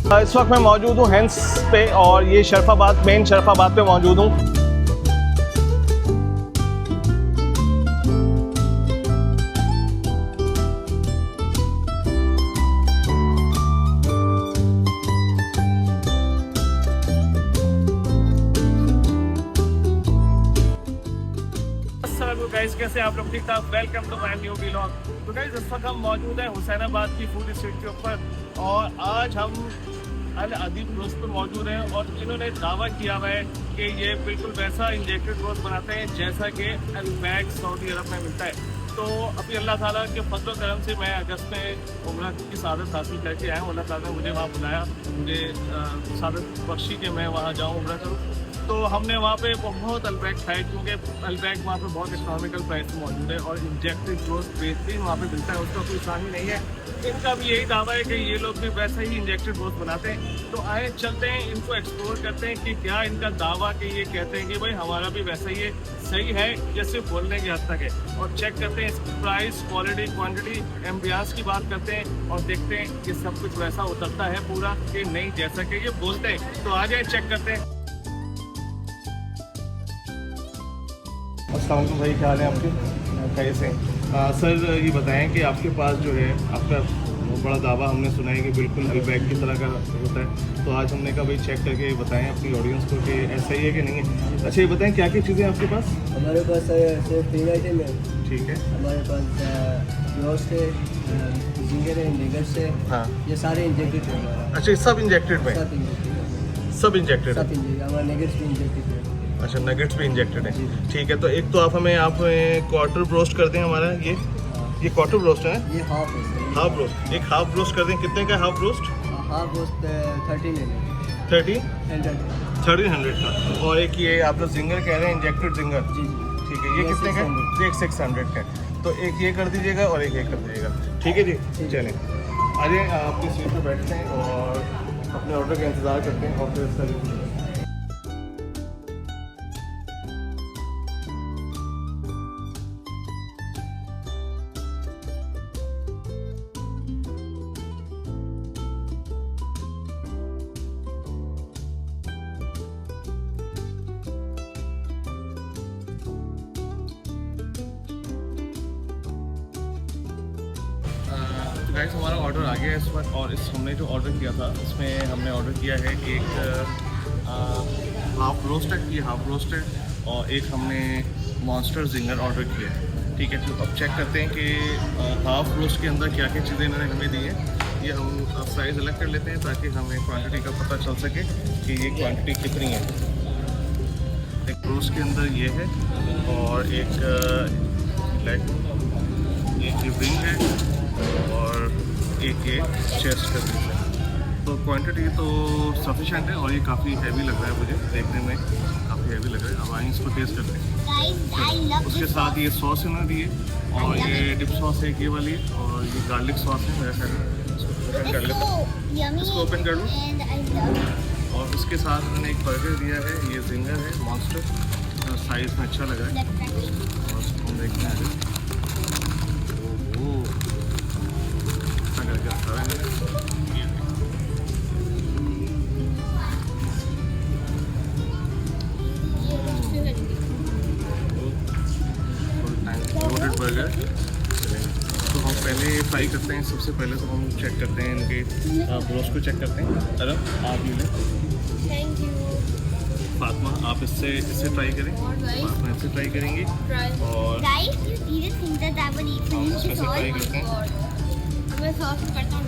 इस वक्त मैं मौजूद हूँ हैंस पे और ये शरफाबाद, मेन शरफाबाद पे मौजूद हूँ। गाइस कैसे आप लोग, ठीक ठाक? Welcome to my new vlog. तो गाइस इस वक्त हम मौजूद हैं हुसैनाबाद की फूड स्ट्रीट के ऊपर और आज हम अल अदीब रोस्ट पर मौजूद हैं और इन्होंने दावा किया हुआ है कि ये बिल्कुल वैसा इंजेक्टेड रोस्ट बनाते हैं जैसा कि अल्बैक सऊदी अरब में मिलता है। तो अभी अल्लाह ताला के फजल करम से मैं अगस्त में उम्रा की सादत हासिल करके आया हूँ। अल्लाह ताला ने मुझे वहाँ बुलाया, मुझे सादत बख्शी कि मैं वहाँ जाऊँ, उम्रा करूँ। तो हमने वहाँ पे बहुत अल्बैक खाए क्योंकि अल्बैक वहाँ पे बहुत इकोनॉमिकल प्राइस में मौजूद है और इंजेक्टेड रोस्ट बेहतरीन वहाँ पे मिलता है, उसका कोई सामी नहीं है। इनका भी यही दावा है कि ये लोग भी वैसा ही इंजेक्टेड रोस्ट बनाते हैं। तो आए चलते हैं, इनको एक्सप्लोर करते हैं कि क्या इनका दावा कि ये कहते हैं कि भाई हमारा भी वैसा ही है, सही है जैसे बोलने की हद तक है। और चेक करते हैं इसकी प्राइस, क्वालिटी, क्वांटिटी, एम्बियंस की बात करते हैं और देखते हैं कि सब कुछ वैसा उतरता है पूरा कि नहीं जैसा कि ये बोलते हैं। तो आ जाए चेक करते हैं। अस्सलाम वालेकुम भाई, क्या हाल है आपके? कैसे सर ये बताएं कि आपके पास जो है आपका बड़ा दावा हमने सुना है कि बिल्कुल अल्बैक की तरह का होता है। तो आज हमने कहा भाई चेक करके बताएं अपनी ऑडियंस को कि ऐसा ही है कि नहीं है। अच्छा ये बताएं क्या क्या चीज़ें आपके पास? हमारे पास सिर्फ 3 आइटम है। ठीक है। हमारे पास रोस्ट है, जिंगर है, निगर्स है। हाँ, ये सारे इंजेक्टेड है। अच्छा ये सब इंजेक्टेड में? सब इंजेक्टेड। सब इंजेक्टेड है? सब इंजेक्टेड। हमारा निगर्स भी इंजेक्टेड है। अच्छा नगेट्स भी इंजेक्टेड है, ठीक है। तो एक तो आप हमें क्वार्टर ब्रोस्ट कर दें हमारा, ये क्वार्टर ब्रोस्ट है, ये हाफ है। हाफ ब्रोस्ट, एक हाफ ब्रोस्ट कर दें। कितने का हाफ ब्रोस्ट? हाफ रोस्ट 1300 का। और एक ये आप लोग जिंगर कह रहे हैं, इंजेक्टेड जिंगर, जी। ठीक है। ये कितने का? ये 600 का। तो एक ये कर दीजिएगा और एक ये कर दीजिएगा, ठीक है जी। चलें आ जाए, अपनी सीट पर बैठते हैं और अपने ऑर्डर का इंतज़ार करते हैं और फिर इसका गाइस हमारा ऑर्डर आ गया है इस वक्त। और हमने जो ऑर्डर किया था इसमें हमने ऑर्डर किया है एक हाफ रोस्टेड, ये हाफ रोस्टेड, और एक हमने मॉन्स्टर जिंगर ऑर्डर किया है, ठीक है। तो अब चेक करते हैं कि हाफ रोस्ट के अंदर क्या क्या चीज़ें इन्होंने हमें दी है। ये हम प्राइस अलग कर लेते हैं ताकि हमें क्वांटिटी का पता चल सके कि ये क्वांटिटी कितनी है। एक रोस्ट के अंदर ये है और एक विंग है और एक ये चेस्ट कर दीजिए। तो क्वांटिटी तो सफिशेंट है और ये काफ़ी हैवी लग रहा है, मुझे देखने में काफ़ी हैवी लग रहा है। अब आइए इसको टेस्ट करते हैं। उसके साथ ये सॉस इन्होंने दी है और ये डिप सॉस है ये वाली, और ये गार्लिक सॉस है मेरे ख्याल। इसको ओपन कर लेता हूँ, इसको ओपन कर लूँ। और उसके साथ मैंने एक बर्गर दिया है, ये जिंगर है मॉन्स्टर, साइज़ में अच्छा लग रहा है। और इसको हम देखते हैं बर्गर। तो हम पहले फ्राई करते हैं, सबसे पहले तो हम चेक करते हैं इनके ब्रोस्ट को चेक करते हैं। अरब आप ये लें, थैंक यू। फातिमा आप इससे ट्राई करें, फातिमा इससे ट्राई करेंगी और हम इसमें से ट्राई करते हैं। मैं सॉस करता हूँ।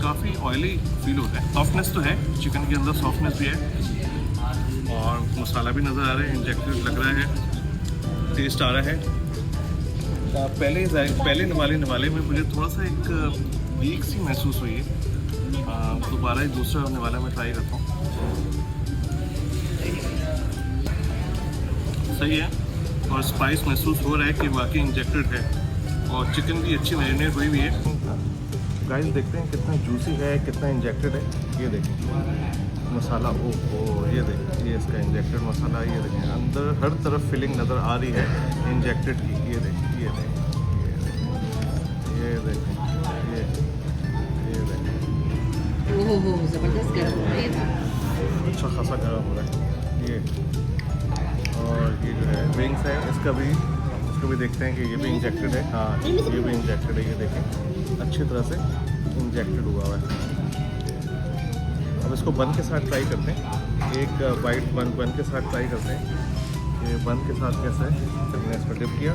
काफ़ी ऑयली फील होता है, सॉफ्टनेस तो है, चिकन के अंदर सॉफ्टनेस भी है और मसाला भी नज़र आ रहा है, इंजेक्टेड लग रहा है, टेस्ट आ रहा है। पहले निवाले में मुझे थोड़ा सा एक वीक सी महसूस हुई है। दोबारा एक दूसरा निवाला में ट्राई करता हूँ। सही है और स्पाइस महसूस हो रहा है कि वाकई इंजेक्टेड है। और चिकन भी अच्छी मैरिनेट हुई हुई है। गाइस देखते हैं कितना जूसी है, कितना इंजेक्टेड है। ये देखें मसाला, ओ ये देखें, ये इसका इंजेक्टेड मसाला। ये देखें अंदर हर तरफ फिलिंग नज़र आ रही है इंजेक्टेड की। ये देखें, ये देखें, ये देखें, ये देखें। ओहो ज़बरदस्त गर्म हो रहा है ये तो। अच्छा खासा गर्म हो रहा है ये। और ये जो है विंग्स है, इसको भी देखते हैं कि ये भी इंजेक्टेड है। हाँ ये भी इंजेक्टेड है। ये देखें अच्छी तरह से इंजेक्टेड हुआ है। अब इसको बन के साथ ट्राई करते हैं। एक वाइट बन के साथ ट्राई करते हैं। ये बन के साथ कैसा है। हमने इसको डिप किया।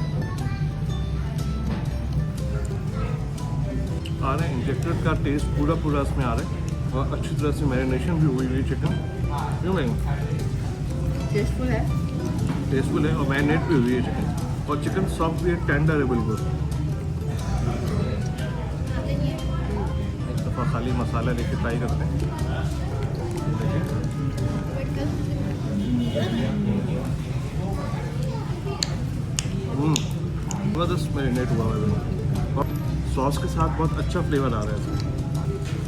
आ रहा है इंजेक्टेड का टेस्ट पूरा इसमें आ रहा है। और अच्छी तरह से मैरिनेशन भी हुई चिकन। क्यों नहीं टेस्टफुल है, टेस्टफुल है और मैरिनेट भी हुई है चिकन। और चिकन सॉफ्ट भी है, टेंडर है बिल्कुल। एक दफ़ा खाली मसाला लेके ट्राई करते हैं। ज़बरदस्त मैरिनेट हुआ है और सॉस के साथ बहुत अच्छा फ्लेवर आ रहा है इसमें।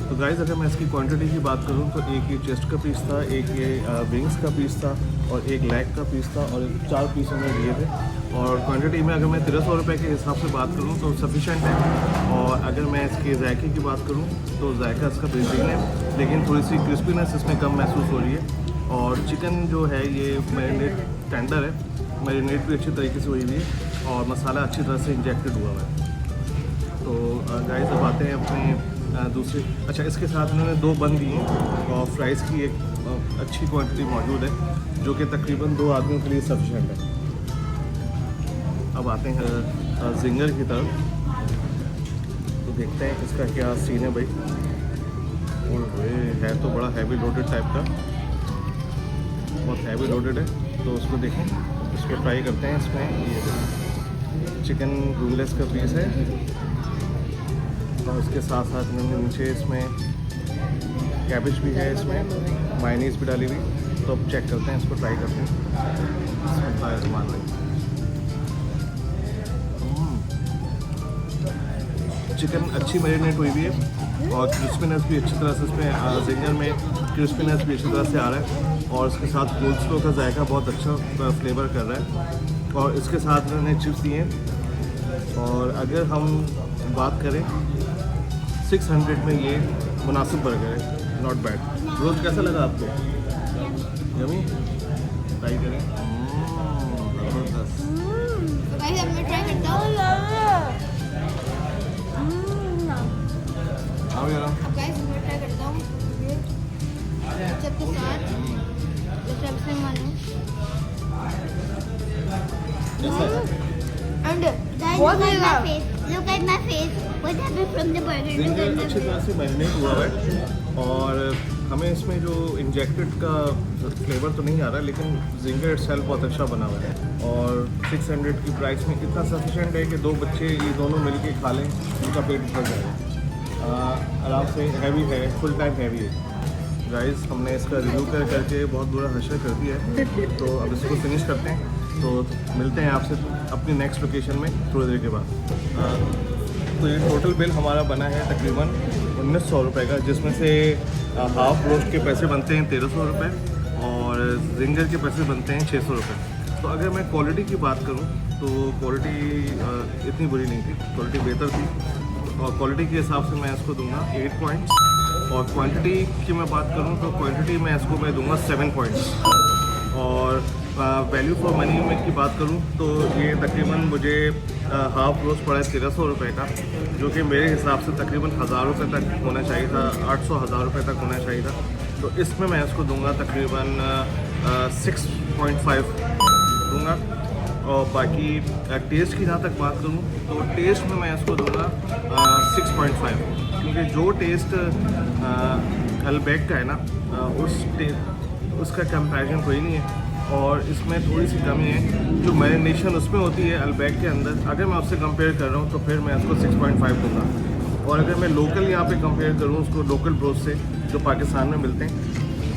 तो गाइस अगर मैं इसकी क्वांटिटी की बात करूं तो एक ये चेस्ट का पीस था, एक ये विंग्स का पीस था और एक लेग का पीस था और 4 पीस हमने लिए थे। और क्वांटिटी में अगर मैं 1300 रुपये के हिसाब से बात करूं तो सफिशेंट है। और अगर मैं इसके जायके की बात करूं तो जायका इसका बेहतरीन है, लेकिन थोड़ी सी क्रिस्पीनेस इसमें कम महसूस हो रही है। और चिकन जो है ये मैरिनेट टेंडर है, मैरिनेट भी अच्छी तरीके से हुई हुई है और मसाला अच्छी तरह से इंजेक्टेड हुआ है। तो गाइस अब आते हैं अपने दूसरे। अच्छा इसके साथ उन्होंने 2 बन दिए हैं और फ्राइज़ की एक अच्छी क्वांटिटी मौजूद है जो कि तकरीबन 2 आदमियों के लिए सफिशेंट है। अब आते हैं जिंगर की तरफ। तो देखते हैं इसका क्या सीन है भाई। और है तो बड़ा हैवी लोडेड टाइप का, बहुत हैवी लोडेड है। तो उसको देखें, इसको ट्राई करते हैं। इसमें ये चिकन बोनलेस का पीस है और उसके साथ साथ मैंने नीचे इसमें कैबेज भी है, इसमें मायनीज़ भी डाली हुई। तो अब चेक करते हैं, इसको ट्राई करते हैं। मान लें चिकन अच्छी मैरिनेट हुई हुई है और क्रिस्पीनेस भी अच्छी तरह से इसमें जिंगर में क्रिस्पीनेस भी अच्छी तरह से आ रहा है। और इसके साथ कोल्ड स्लो का जायका बहुत अच्छा फ्लेवर कर रहा है। और इसके साथ मैंने चिप्स दिए हैं। और अगर हम बात करें 600 में ये मुनासिब बर्गर है, नॉट बैड। रोज़ कैसा लगा आपको? यमी ट्राई करें। ज़बरदस्त। तो गाइस अब मैं ट्राई करता हूँ। आओ यार। गाइस मैं ट्राई करता हूँ सबके साथ। जैसे आपसे मानो and guys look at my face what happened from the burger ginger अच्छी तरह से मैरिनेट हुआ है और हमें इसमें जो इंजेक्टेड का फ्लेवर तो नहीं आ रहा है, लेकिन जिंगर इटसेल्फ बहुत अच्छा बना हुआ है। और 600 की प्राइस में इतना सफिशेंट है कि 2 बच्चे ये दोनों मिलके खा लें, उनका पेट भर जाएगा आराम से। हैवी है, फुल टाइम हैवी है। गाइस हमने इसका रिव्यू करके बहुत बुरा हशर कर दिया है। तो अब इसको फिनिश करते हैं। तो मिलते हैं आपसे अपनी नेक्स्ट लोकेशन में थोड़ी देर के बाद। तो ये टोटल बिल हमारा बना है तकरीबन 1900 रुपये का, जिसमें से हाफ रोस्ट के पैसे बनते हैं 1300 रुपये और जिंगर के पैसे बनते हैं 600 रुपये। तो अगर मैं क्वालिटी की बात करूं तो क्वालिटी इतनी बुरी नहीं थी, क्वालिटी बेहतर थी। और क्वालिटी के हिसाब से मैं इसको दूंगा 8 पॉइंट्स। और क्वांटिटी की मैं बात करूं तो क्वांटिटी में इसको मैं दूंगा 7 पॉइंट्स। और वैल्यू फॉर मनी में की बात करूं तो ये तकरीबन मुझे हाफ रोस्ट पड़ा है 1300 रुपये का, जो कि मेरे हिसाब से तकरीबन 1000 रुपये तक होना चाहिए था, 800-1000 रुपये तक होना चाहिए था। तो इसमें मैं इसको दूंगा तकरीबन 6.5 दूंगा। और बाकी टेस्ट की जहाँ तक बात करूँ तो टेस्ट में मैं इसको दूंगा 6.5, क्योंकि जो टेस्ट अल्बैक का है ना उसका कंपैरिजन कोई नहीं है। और इसमें थोड़ी सी कमी है, जो मैरिनेशन उसमें होती है अल्बैक के अंदर, अगर मैं उससे कंपेयर कर रहा हूँ तो फिर मैं इसको 6.5 दूँगा। और अगर मैं लोकल यहाँ पे कंपेयर करूँ उसको लोकल ब्रोस से जो पाकिस्तान में मिलते हैं,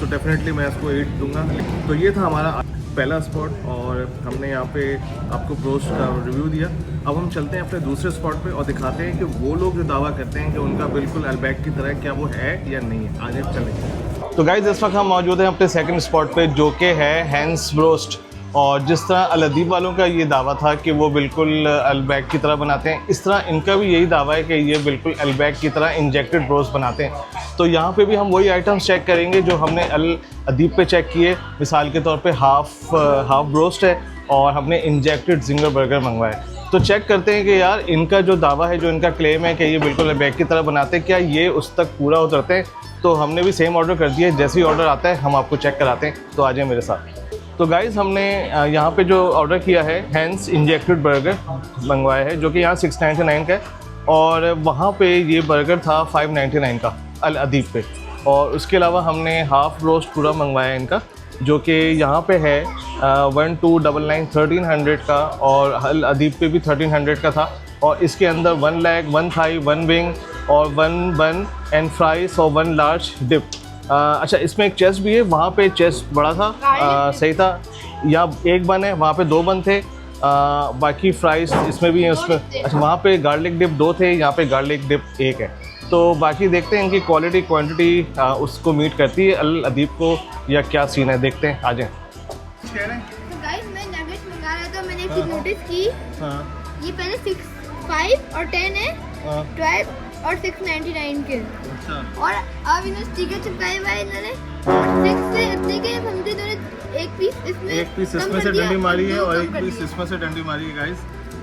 तो डेफिनेटली मैं इसको 8 दूँगा। तो ये था हमारा पहला स्पॉट और हमने यहाँ पे आपको ब्रोस्ट का रिव्यू दिया। अब हम चलते हैं अपने दूसरे स्पॉट पे और दिखाते हैं कि वो लोग जो दावा करते हैं कि उनका बिल्कुल अल्बैक की तरह, क्या वो है या नहीं है। आज हम चलेंगे। तो गाइस इस वक्त हम मौजूद हैं अपने सेकंड स्पॉट पे, जो कि है हैंस ब्रोस्ट। और जिस तरह अल अदीब वालों का ये दावा था कि वो बिल्कुल अल्बैक की तरह बनाते हैं, इस तरह इनका भी यही दावा है कि ये बिल्कुल अल्बैक की तरह इंजेक्टेड ब्रोस्ट बनाते हैं। तो यहाँ पे भी हम वही आइटम्स चेक करेंगे जो हमने अल अदीब पे चेक किए। मिसाल के तौर पे हाफ ब्रोस्ट है और हमने इंजेक्टेड जिंगर बर्गर मंगवाए। तो चेक करते हैं कि यार इनका जो दावा है, जो इनका क्लेम है कि ये बिल्कुल अल्बैक की तरह बनाते हैं, क्या ये उस तक पूरा उतरते हैं। तो हमने भी सेम ऑर्डर कर दिया है। जैसे ही ऑर्डर आता है हम आपको चेक कराते हैं। तो आ जाए मेरे साथ। तो गाइज़ हमने यहाँ पे जो ऑर्डर किया है हैंस इंजेक्टेड बर्गर मंगवाया है, जो कि यहाँ 699 का है और वहाँ पे ये बर्गर था 599 का अल अदीब पे। और उसके अलावा हमने हाफ रोस्ट पूरा मंगवाया है इनका, जो कि यहाँ पे है 1299 1300 का, और अल अदीब पे भी 1300 का था। और इसके अंदर 1 लेग 1 थाई 1 विंग और 1 बन एंड फ्राइज और 1 लार्ज डिप। अच्छा, इसमें एक चेस्ट भी है। वहाँ पे चेस्ट बड़ा था, सही था। यहाँ एक बन है, वहाँ पे 2 बन थे। बाकी फ्राइज इसमें भी है उसमें। अच्छा, वहाँ पे गार्लिक डिप 2 थे, यहाँ पे गार्लिक डिप 1 है। तो बाकी देखते हैं इनकी क्वालिटी क्वांटिटी उसको मीट करती है अल अदीब को या क्या सीन है, देखते हैं। आ जाएं। तो गाइस मैं नगेट्स मंगा रहा था, मैंने एक चीज नोटिस की। हाँ ये पहले 6, 5 और 10 है, 12 और 699 के। अच्छा। और अब इन्होंने स्टिकर चिपकाए हुए हैं इन्होंने, और 6 से इतने के समझे इन्होंने एक पीस इसमें से डंडी मारी है और एक कम कर पीस दिया। इसमें से डंडी मारी है गाइस।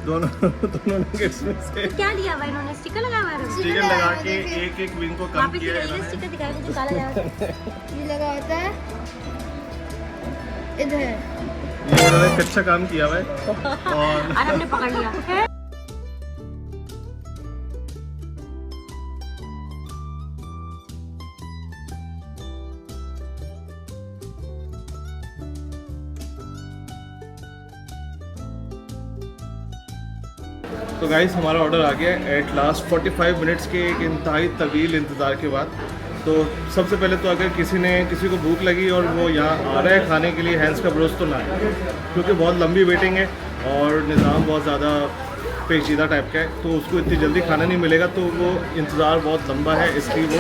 दोनों नगेट्स में से क्या लिया हुआ इन्होंने? स्टिकर लगाया हुआ है। स्टिकर लगा के एक विंग को वहाँ कम पे किया है इन्होंने। स्टिकर दिखाया मुझे काला लगा। ये लगा होता है इधर। ये इन्होंने अच्छा काम किया हुआ है और और हमने पकड़ लिया। तो गाइस हमारा ऑर्डर आ गया है एट लास्ट 45 मिनट्स के एक इंतहाई तवील इंतज़ार के बाद। तो सबसे पहले तो अगर किसी को भूख लगी और वो यहाँ आ रहा है खाने के लिए हैंस का ब्रोस्ट, तो ना है, क्योंकि बहुत लंबी वेटिंग है और निज़ाम बहुत ज़्यादा पेचीदा टाइप का है। तो उसको इतनी जल्दी खाना नहीं मिलेगा, तो वो इंतज़ार बहुत लंबा है, इसलिए वो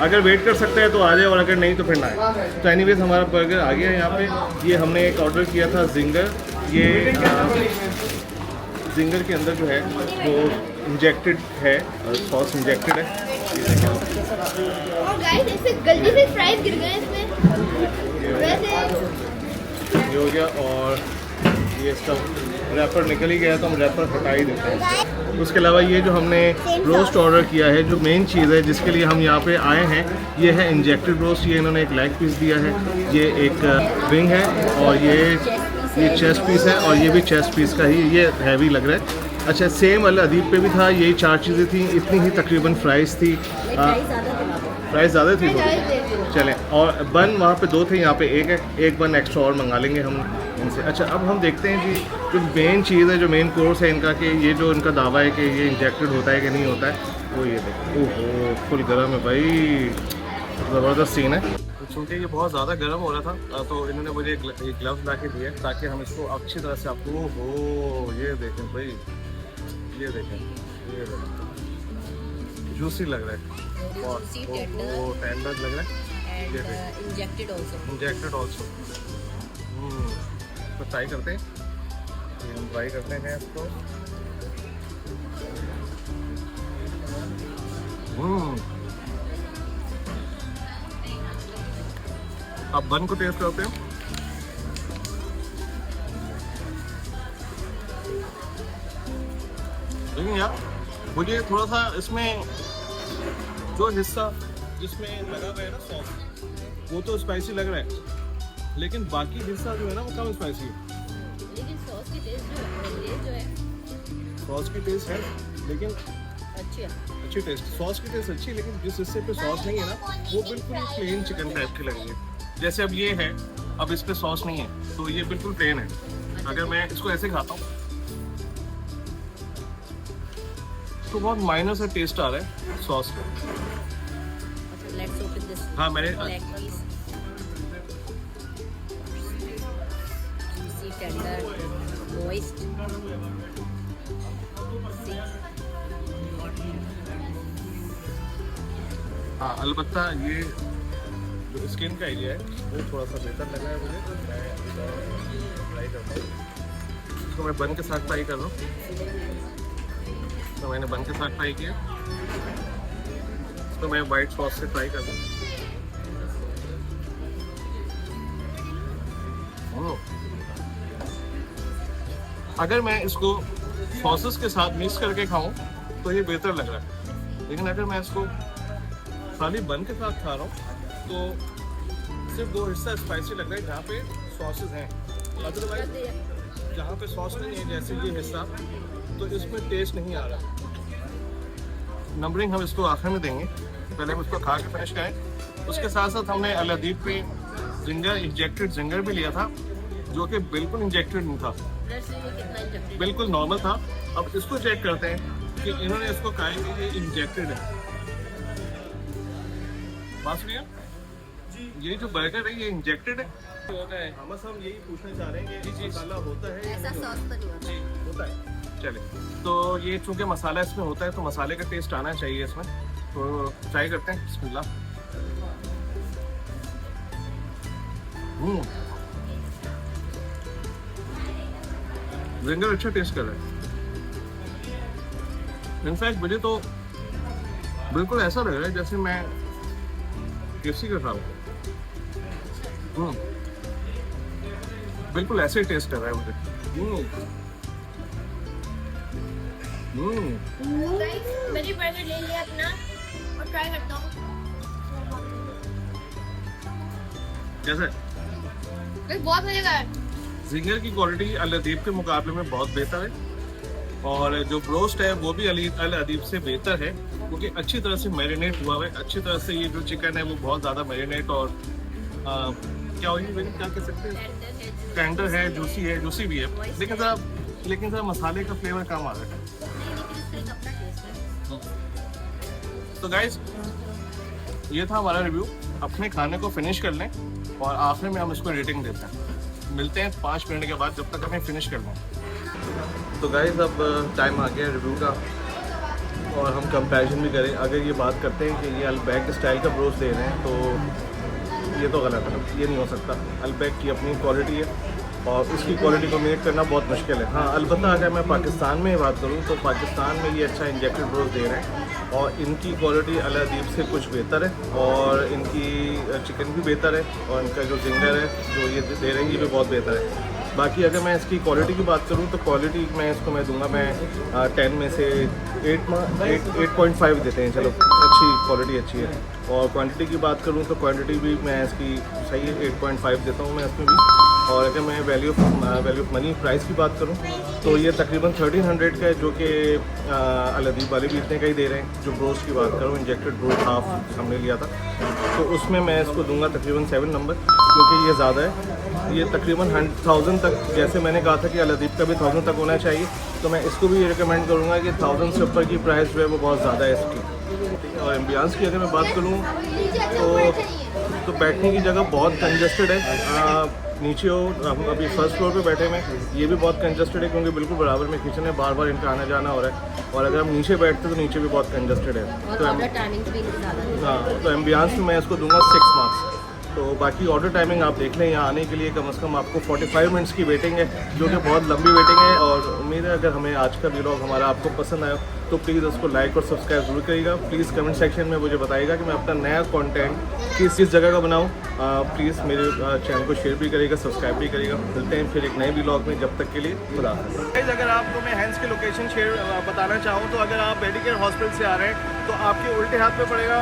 अगर वेट कर सकता है तो आ जाए, और अगर नहीं तो फिर ना आए। तो एनीवेज हमारा बर्गर आ गया है यहाँ पे। ये हमने एक ऑर्डर किया था जिंगर। ये जिंगर के अंदर जो है वो इंजेक्टेड है, सॉस इंजेक्टेड है। और गाइस इससे गलती से फ्राइज गिर गए इसमें वैसे। ये हो गया और ये इसका रैपर निकल ही गया, तो हम रैपर हटा ही देते हैं। उसके अलावा ये जो हमने रोस्ट ऑर्डर किया है, जो मेन चीज़ है जिसके लिए हम यहाँ पे आए हैं, ये है इंजेक्टेड रोस्ट। ये इन्होंने एक लेग पीस दिया है, ये एक विंग है और ये चेस्ट पीस है, और ये भी चेस्ट पीस का ही, ये हैवी लग रहा है। अच्छा, सेम अल अदीब पे भी था, यही 4 चीज़ें थी, इतनी ही तकरीबन प्राइस थी। प्राइस ज़्यादा थी थोड़ी। चलें, और बन वहाँ पे 2 थे, यहाँ पे 1 है। एक बन एक्स्ट्रा और मंगा लेंगे हम इनसे। अच्छा, अब हम देखते हैं जी जो मेन चीज़ है, जो मेन कोर्स है इनका, कि ये जो इनका दावा है कि ये इंजेक्टेड होता है कि नहीं होता है, वो ये देखो। ओहो, फुल गर्म है भाई, ज़बरदस्त सीन है। चूँकि ये बहुत ज़्यादा गर्म हो रहा था, तो इन्होंने मुझे एक ग्लव्स ला के दिए ताकि हम इसको अच्छी तरह से आपको। ओहो, ये देखें भाई, ये देखें, जूसी लग रहा है और टेंडर लग रहा है। ये देखें, इंजेक्टेड ऑल्सो। तो ट्राई करते हैं, हम ट्राई करते हैं इसको। अब बन को टेस्ट करते हैं। लेकिन यार मुझे थोड़ा सा इसमें जो हिस्सा जिसमें लगा हुआ है ना सॉस, वो तो स्पाइसी लग रहा है, लेकिन बाकी हिस्सा जो है ना वो कम स्पाइसी है। लेकिन सॉस की टेस्ट जो है सॉस की टेस्ट है, लेकिन अच्छी है। अच्छी टेस्ट, सॉस की टेस्ट अच्छी, लेकिन जिस हिस्से पे सॉस नहीं है ना, वो बिल्कुल प्लेन चिकन टाइप की लगी है। जैसे अब ये है, अब इस पे सॉस नहीं है, तो ये बिल्कुल प्लेन है। अगर मैं इसको ऐसे खाता हूँ तो बहुत माइनर सा टेस्ट आ रहा है सॉस का। Let's open this. हाँ, मैंने leg piece. silky, tender, moist. See? हाँ अलबत्ता ये जो स्किन का एरिया है वो थोड़ा सा बेहतर लगा है मुझे। मैं ट्राई करता हूँ इसको, मैं बन के साथ ट्राई कर रहा हूँ। तो मैंने बन के साथ ट्राई किया, तो मैं वाइट सॉस से ट्राई कर रहा हूँ। अगर मैं इसको सॉसेस के साथ मिक्स करके खाऊं तो ये बेहतर लग रहा है, लेकिन अगर मैं इसको खाली बन के साथ खा रहा हूँ तो सिर्फ दो हिस्सा स्पाइसी लग रहा है जहाँ पे सॉसेस हैं। अदरवाइज जहाँ पे सॉस नहीं है जैसे ये हिस्सा, तो इसमें टेस्ट नहीं आ रहा। नंबरिंग हम इसको आखिर में देंगे, पहले हम इसको खा के फिनिश करें। उसके साथ साथ हमने अल अदीब पे जिंगर, इंजेक्टेड जिंगर भी लिया था, जो कि बिल्कुल इंजेक्टेड नहीं था, Let's see ये कितना injected है। बिल्कुल नॉर्मल था। अब इसको चेक करते हैं कि इन्होंने इसको कहा है कि ये इंजेक्टेड है। बात सुनिए, ये जो बर्गर है ये इंजेक्टेड है। होता है हम यही पूछना चाह रहे हैं कि जी मसाला होता है ऐसा सॉस तो नहीं होता। जी होता है। चले, तो ये चूंकि मसाला इसमें होता है तो मसाले का टेस्ट आना चाहिए इसमें, तो ट्राई करते हैं। बिस्मिल्लाह। जिंगर अच्छा टेस्ट कर रहा है। इनफैक्ट मुझे तो बिल्कुल ऐसा लग रहा है जैसे मैं केएफसी का खा रहा हूँ। बिल्कुल ऐसे टेस्ट कर रहा है मुझे। गाइस मैंने बर्गर ले लिया अपना और ट्राई करता हूँ। कैसे? बहुत मजेदार है। जिंगर की क्वालिटी अल अदीब के मुकाबले में बहुत बेहतर है, और जो ब्रोस्ट है वो भी अल अदीब से बेहतर है, क्योंकि अच्छी तरह से मैरिनेट हुआ है। अच्छी तरह से ये जो चिकन है वो बहुत ज़्यादा मैरिनेट और क्या कह सकते हैं, टेंडर है, जूसी भी है, लेकिन ज़रा मसाले का फ्लेवर कम आ रहा है। तो गाइस ये था हमारा रिव्यू। अपने खाने को फिनिश कर लें और आखिर में हम इसको रेटिंग देते हैं। मिलते हैं 5 मिनट के बाद, जब तक हमें फिनिश कर लें। तो गाइस अब टाइम आ गया रिव्यू का, और हम कंपैरिजन भी करें। अगर ये बात करते हैं कि ये अल्बैक स्टाइल का ब्रोस्ट दे रहे हैं तो ये तो गलत है, ये नहीं हो सकता। अल्बैक की अपनी क्वालिटी है और उसकी क्वालिटी को मेक करना बहुत मुश्किल है। हाँ अलबत्ता अगर मैं पाकिस्तान में बात करूँ तो पाकिस्तान में ये अच्छा इंजेक्टेड ब्रोस्ट दे रहे हैं और इनकी क्वालिटी अल अदीब से कुछ बेहतर है, और इनकी चिकन भी बेहतर है, और इनका जो जिंगर है जो ये दे रहे हैं ये भी बहुत बेहतर है। बाकी अगर मैं इसकी क्वालिटी की बात करूँ तो क्वालिटी मैं इसको दूंगा 10 में से 8.5 देते हैं। चलो अच्छी क्वालिटी अच्छी है। और क्वांटिटी की बात करूँ तो क्वांटिटी भी मैं इसकी सही है, 8.5 देता हूँ मैं इसमें भी। और अगर मैं वैल्यू ऑफ मनी प्राइस की बात करूँ तो ये तकरीबन 1300 का है, जो कि अल अदीब वाले भी इतने का ही दे रहे हैं। जो ब्रोस्ट की बात करूँ, इंजेक्टेड ब्रोस्ट हाफ हमने लिया था, तो उसमें मैं इसको दूंगा तकरीबन 7 नंबर, क्योंकि ये ज़्यादा है। ये तकरीबन 1000 तक, जैसे मैंने कहा था कि अल अदीब का भी 1000 तक होना चाहिए, तो मैं इसको भी रिकमेंड करूँगा कि 1000 से ऊपर की प्राइस जो है वो बहुत ज़्यादा है इसकी। और एम्बियंस की अगर मैं बात करूँ तो बैठने की जगह बहुत कंजस्टेड है। नीचे हो, हम अभी फर्स्ट फ्लोर पे बैठे हुए हैं, ये भी बहुत कंजस्टेड है क्योंकि बिल्कुल बराबर में किचन है, बार बार इनका आना जाना हो रहा है। और अगर हम नीचे बैठते तो नीचे भी बहुत कंजस्टेड है। तो हाँ, तो एम्बियंस में मैं इसको दूंगा 6 मार्क्स। तो बाकी ऑर्डर टाइमिंग आप देख लें, यहाँ आने के लिए कम से कम आपको 45 मिनट्स की वेटिंग है, जो कि बहुत लंबी वेटिंग है। और उम्मीद है अगर हमें आज का व्लॉग हमारा आपको पसंद आया तो प्लीज़ उसको लाइक और सब्सक्राइब जरूर करिएगा। प्लीज़ कमेंट सेक्शन में मुझे बताइएगा कि मैं अपना नया कंटेंट किस जगह का बनाऊँ। प्लीज़ मेरे चैनल को शेयर भी करिएगा, सब्सक्राइब भी करिएगा। मिलते हैं फिर एक नए व्लॉग में, जब तक के लिए खुदा हाफ़िज़। अगर आपको मैं हैंड्स की लोकेशन शेयर बताना चाहूँ तो अगर आप मेडिकेयर हॉस्पिटल से आ रहे हैं तो आपके उल्टे हाथ में पड़ेगा।